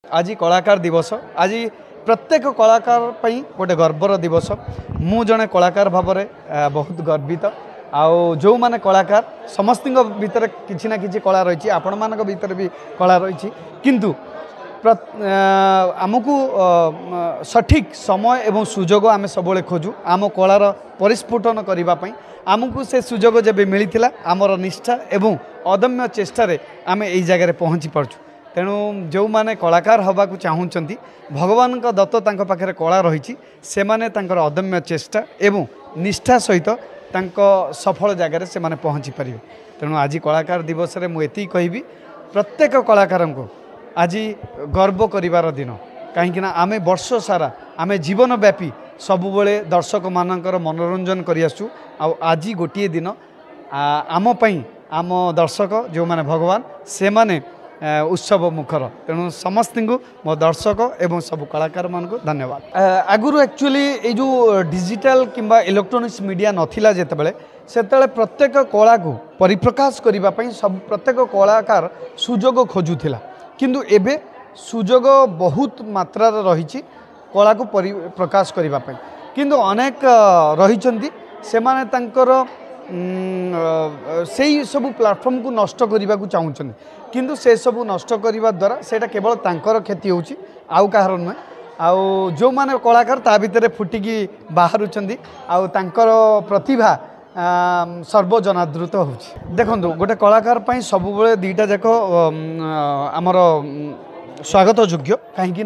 आज कलाकार दिवस। आज प्रत्येक कलाकार गोटे गर्वर दिवस। मु जड़े कलाकार भाव में बहुत गर्वित। आउ जो माने कलाकार समस्त भितर किसी ना कि कला रही, आपण मान भीतर भी कला रही, किंतु आमको सठिक समय एवं सुजोग आम सब खोजु आम कलार परिस्फुटन करने। आमको से सुजोग जब मिलता आमर निष्ठा एवं अदम्य चेष्टार आम यही जगह पहुँची पार्छु। तेणु जो माने कलाकार हवा को चाहूँगी भगवान का दत्त तांको पाखरे कला रही, से माने तांकर अदम्य चेष्टा एवं निष्ठा सहित तांको सफल जगार से माने पहुँची पारे। तेणु आज कलाकार दिवस रे मु एति कहिबी प्रत्येक कलाकार को आज गर्व करिवार दिन। कहीं आमे वर्ष सारा आमे जीवन व्यापी सबुबले दर्शक मानकर मनोरंजन करि आसु। आज गोटे दिन आम पई आम दर्शक जो माने भगवान से माने उत्सव मुखर। तेणु समस्त को मो दर्शक एवं सब कलाकार मान को धन्यवाद। आगुरी एक्चुअली ये जो डिजिटल किंबा इलेक्ट्रोनिक्स मीडिया नथिला जेतेबेले सेतेबेले प्रत्येक कला को परिप्रकाश करिबा पई सब प्रत्येक कलाकार सुजोग खोजुथिला, किंतु एबे सुजोग बहुत मात्रा रही कला को परिप्रकाश करिबा पई। किंतु अनेक रहिचंती से माने तांकर से सब प्लाटफर्म को नष्ट करने को चाहूँ, किंतु से सब नष्ट करने द्वारा से केवल तांकर क्षति होउछि, आउ कहार नुहे। आउ जो माने कलाकार ता भितर फुटिकी बाहरुचंदी आउ तांकर प्रतिभा सर्वजनादृत होउछि। देखंतु गोटे कलाकार पई सबुबले दुईटा जाक आमर स्वागत योग्य। कहीं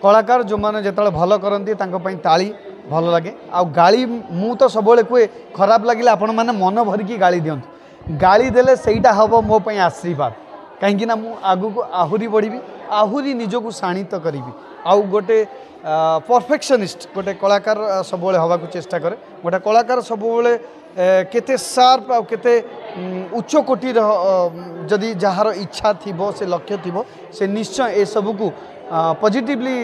कलाकार जो माने जेतले भल करंती तांको पई ताली भल लगे। आ गाली मु तो सब कहे खराब लगे आपण मैंने मन भरिकी गाली दिंतु। गाली देले सेटा हम मो पई आशीर्वाद। कहीं मु आगु को आहुरी बढ़ी, आहुरी निजको शाणित करी। आउ गोटे परफेक्शनिस्ट गोटे कलाकार सब हवा को चेष्टा करे। गोटे कलाकार सब केते शार्प आ केते उच्च कोटीर जदि जार इच्छा थिबो से लक्ष्य थिबो से निश्चय ए सब को पॉजिटिवली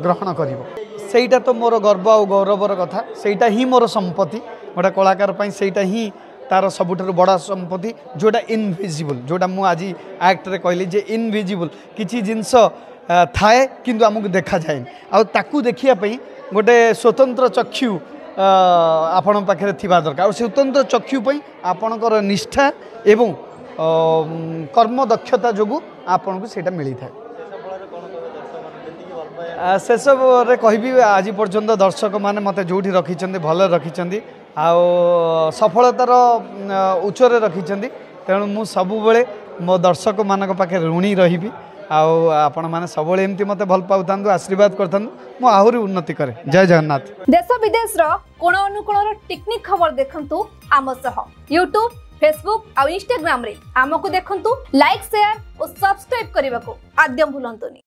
ग्रहण करिवो। सेटा तो मोर गर्व और गौरवर कथा। सेटा ही मोर संपत्ति। गोटे कलाकार पई सेटा ही तार सबुठारु बड़ा संपत्ति, जोटा इनविजिबल, जोटा मु आज एक्ट रे कहली जे इनविजिबल किछि जिंस थाए किंतु आमको देखा जाए। आ ताकू देखिया पई गोटे स्वतंत्र चक्षु आपण पाखरे थिबा दरकार। और स्वतंत्र चक्षु पई आपणकर निष्ठा एवं कर्म दक्षता जोगु आपण को सेटा मिली थाए। से सब रे कहबी आज पर्यंत दर्शक माने मते जोठी रखिचंदी भल रखिचंदी आ सफलतार उच्चरे रखिचंदी। तेणु मु सबुबले मो दर्शक मानक पाखे ऋणी रहिबी। आपण माने सबुबले एमती मते भल पाउथांदु, आशीर्वाद करथांदु, मु आहुरी उन्नति करे। जय जगन्नाथ। देश विदेश रो कोण अनुकोण टेक्निक खबर देखंतु आम सह यूट्यूब, फेसबुक और इंस्टाग्राम रे आमको देखंतु। लाइक, शेयर और सब्सक्राइब करने को आद्यम भूलंतुनी।